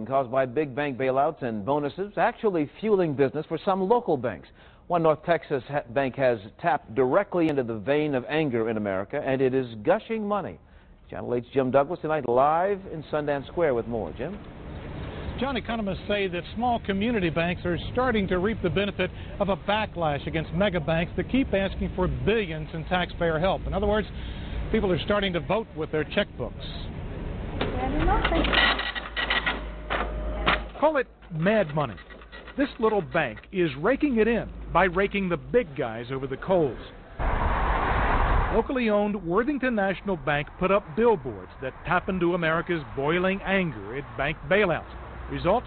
Caused by big bank bailouts and bonuses, actually fueling business for some local banks. One North Texas bank has tapped directly into the vein of anger in America, and it is gushing money. Channel 8's Jim Douglas tonight live in Sundance Square with more. Jim? John, economists say that small community banks are starting to reap the benefit of a backlash against mega banks that keep asking for billions in taxpayer help. In other words, people are starting to vote with their checkbooks. Call it mad money. This little bank is raking it in by raking the big guys over the coals. Locally owned Worthington National Bank put up billboards that tap into America's boiling anger at bank bailouts. Result,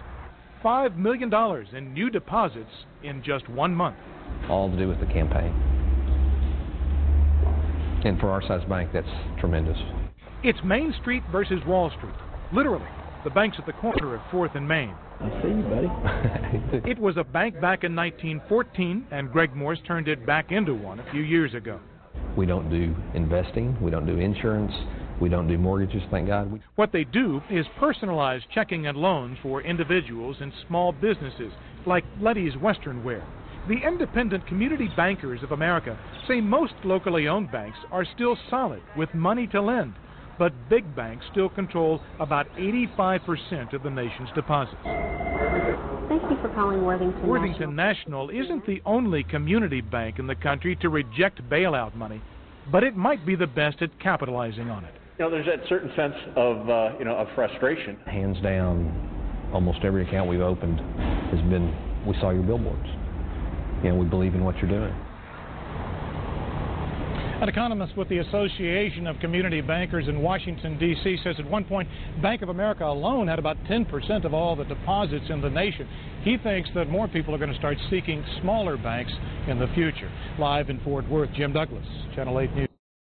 $5 million in new deposits in just 1 month. All to do with the campaign. And for our size bank, that's tremendous. It's Main Street versus Wall Street. Literally, the bank's at the corner of 4th and Main. I see you, buddy. It was a bank back in 1914, and Greg Morse turned it back into one a few years ago. We don't do investing, we don't do insurance, we don't do mortgages, thank God. What they do is personalized checking and loans for individuals and small businesses, like Letty's Western Wear. The independent community bankers of America say most locally owned banks are still solid with money to lend, but big banks still control about 85% of the nation's deposits. Thank you for calling Worthington Worthington National isn't the only community bank in the country to reject bailout money, but it might be the best at capitalizing on it. You know, there's that certain sense of, of frustration. Hands down, almost every account we've opened has been, we saw your billboards. You know, we believe in what you're doing. An economist with the Association of Community Bankers in Washington, D.C. says at one point Bank of America alone had about 10% of all the deposits in the nation. He thinks that more people are going to start seeking smaller banks in the future. Live in Fort Worth, Jim Douglas, Channel 8 News.